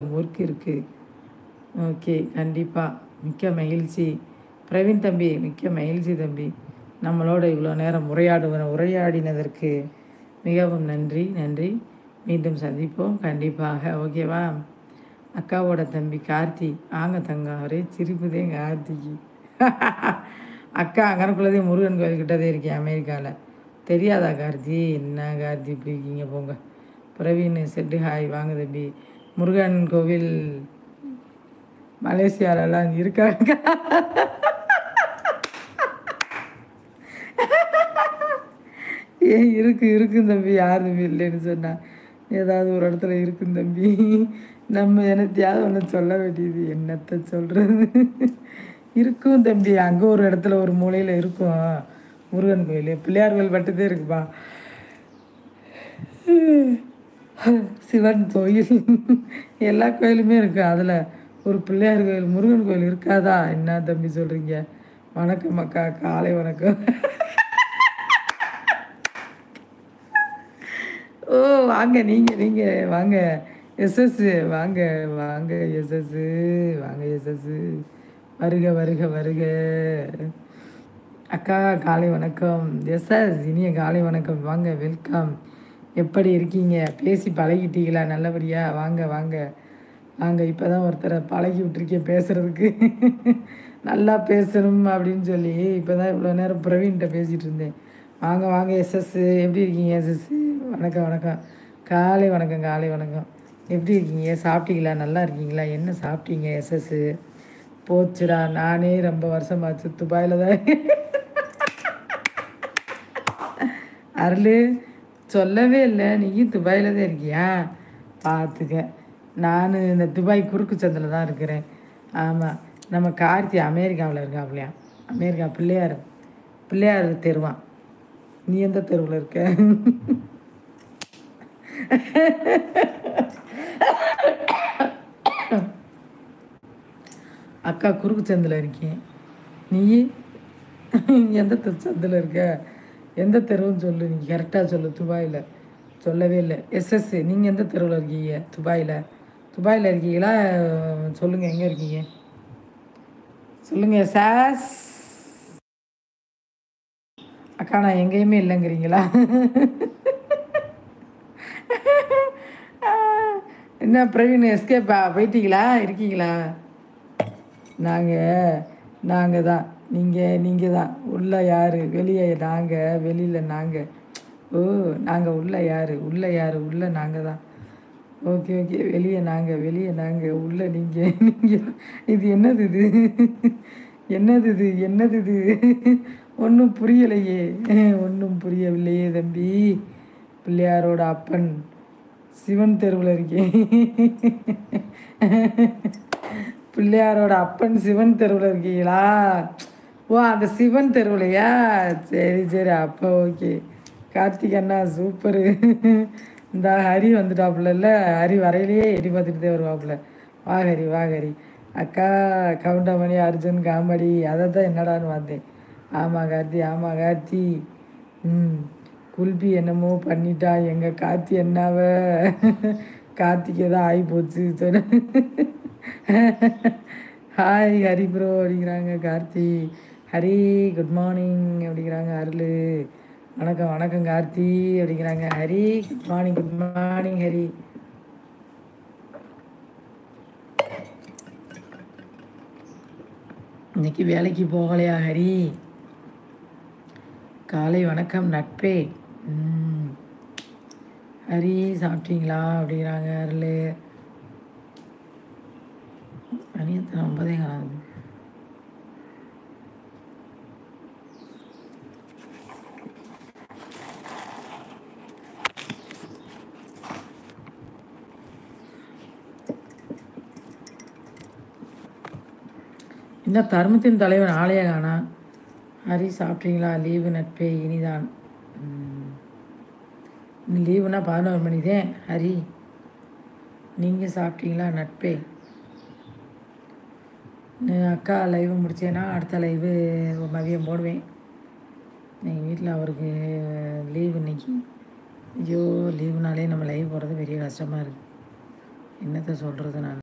Work இருக்குது. Okay, கண்டிப்பாக. மிக்க மகிழ்ச்சி. பிரவீன் தம்பி, மிக்க மகிழ்ச்சி தம்பி. நம்மளோட இவ்வளோ நேரம் உரையாடினதற்கு மிகவும் நன்றி. நன்றி. மீண்டும் சந்திப்போம் கண்டிப்பாக. ஓகேவா? அக்காவோட தம்பி கார்த்தி, ஆங்க தங்கம், ஒரே சிரிப்புதே கார்த்திக்கு. அக்கா அங்கனக்குள்ளதே முருகன் கோயில்கிட்டதே இருக்கேன் அமெரிக்காவில். தெரியாதா கார்த்தி? என்ன கார்த்தி இப்படி இருக்கீங்க போங்க. பிரவீன் செட்டு ஹாய், வாங்க தம்பி. முருகன் கோவில் மலேசியாலலாம் இருக்காங்க. ஏன் இருக்கும் தம்பி, யார் தம்பி இல்லைன்னு சொன்னால்? ஏதாவது ஒரு இடத்துல இருக்கும் தம்பி. நம்ம என்னத்தையாவது ஒன்று சொல்ல வேண்டியது, என்னத்தை சொல்கிறது? இருக்கும் தம்பி, அங்கே ஒரு இடத்துல ஒரு மூலையில் இருக்கும் முருகன் கோயில். பிள்ளையார் கோயில் மட்டும்தே இருக்குப்பா. சிவன் கோயில் எல்லா கோயிலுமே இருக்குது. அதில் ஒரு பிள்ளையார் கோயில், முருகன் கோயில் இருக்காதா? என்ன தம்பி சொல்கிறீங்க? வணக்கம் அக்கா, காலை வணக்கம். ஓ, வாங்க நீங்கள் வாங்க எஸ்எஸ், வாங்க வாங்க எஸ்எஸ், வாங்க எஸ்எஸ், வருக வருக வருக. அக்கா காலை வணக்கம். எஸ்எஸ், இனிய காலை வணக்கம். வாங்க, வெல்கம். எப்படி இருக்கீங்க? பேசி பழகிட்டீங்களா நல்லபடியா? வாங்க வாங்க வாங்க. இப்போ தான் ஒருத்தரை பழகி விட்டுருக்கேன் பேசுகிறதுக்கு. நல்லா பேசணும் அப்படின்னு சொல்லி இப்போ தான் இவ்வளோ நேரம் பிரவீன்கிட்ட பேசிகிட்டு இருந்தேன். வாங்க வாங்க எஸ்எஸ், எப்படி இருக்கீங்க எஸ்எஸ்? வணக்கம் வணக்கம், காலை வணக்கம், காலை வணக்கம். எப்படி இருக்கீங்க? சாப்பிட்டீங்களா? நல்லா இருக்கீங்களா? என்ன சாப்பிட்டீங்க எஸ்எஸ்? போச்சுடா, நானே ரொம்ப வருஷமாச்சு துபாயில் தான். அருள் சொல்லவே இல்லை, நீயும் துபாயில் தான் இருக்கியா? பார்த்துக்க, நான் இந்த துபாய் குறுக்கு சந்தில் தான் இருக்கிறேன். ஆமாம், நம்ம கார்த்தி அமெரிக்காவில் இருக்காப்லையா? அமெரிக்கா பிள்ளையார் தெருவான். நீ எந்த தெருவில் இருக்க? அக்கா குறுக்கு சந்தில் இருக்கேன். நீ எந்த சந்தில் இருக்க? எந்த தெருவுன்னு சொல்லு, நீ கரெக்டாக சொல்லு. துபாயில் சொல்லவே இல்லை. எஸ்எஸ், நீங்கள் எந்த தெருவில் இருக்கீங்க? துபாயில் இருக்கீங்களா? சொல்லுங்கள், எங்கே இருக்கீங்க சொல்லுங்கள் எஸ்எஸ். அக்கா நான் எங்கேயுமே இல்லைங்கிறீங்களா? என்ன பிரவீன், எஸ்கேப்பா போயிட்டீங்களா? இருக்கீங்களா? நாங்கள் தான். நீங்கள் தான். உள்ளே யார்? வெளியே நாங்கள், வெளியில் நாங்கள். ஓ, நாங்கள் உள்ளே யார்? உள்ளே நாங்கள் தான். ஓகே ஓகே, வெளியே நாங்கள், உள்ளே நீங்கள். இது என்னது இது? ஒன்றும் புரியலையே, ஒன்றும் புரியவில்லையே தம்பி. பிள்ளையாரோட அப்பன் சிவன் தெருவில் இருக்கேன். பிள்ளையாரோட அப்பன் சிவன் தெருவில் இருக்கீங்களா? ஓ, அந்த சிவன் தெருவிலையா? சரி, அப்போ ஓகே. கார்த்திக் அண்ணா சூப்பரு. இந்த ஹரி வந்துட்டாப்புல, ஹரி வரையிலேயே எடி பார்த்துட்டு தான் வருவாப்புல. வா ஹரி. அக்கா கவுண்டமணி, அர்ஜுன் காமெடி, அதை தான் என்னடான்னு பார்த்தேன். ஆமாம் கார்த்தி. குல்பி என்னமோ பண்ணிட்டா எங்கள் கார்த்தி என்னாவ. கார்த்திகே தான் ஆகி போச்சு சொன்ன. ஹாய் ஹரி ப்ரோ அப்படிங்கிறாங்க கார்த்தி. ஹரி குட் மார்னிங் அப்படிங்கிறாங்க அருள். வணக்கம் கார்த்தி அப்படிங்கிறாங்க ஹரி. Good morning Hari. இன்னைக்கு வேலைக்கு போகலையா ஹரி? காலை வணக்கம் நட்பே. ஹரி சாப்பிட்டீங்களா அப்படிங்கிறாங்க அருள். அணியத்தை 9 காலாகுது. என்ன தர்மத்தின் தலைவன் ஆலய காணா? ஹரி சாப்பிட்டீங்களா? லீவு நட்பே இனிதான். லீவுனா 11 மணிதே. ஹரி நீங்கள் சாப்பிட்டீங்களா நட்பே? அக்கா லைவு முடிச்சேன்னா அடுத்த லைவு மதியம் போடுவேன். எங்கள் வீட்டில் அவருக்கு லீவு இன்னைக்கு. ஐயோ, லீவுனாலே நம்ம லைவ் போடுறது பெரிய கஷ்டமாக இருக்குது. என்னத்த சொல்கிறது நான்.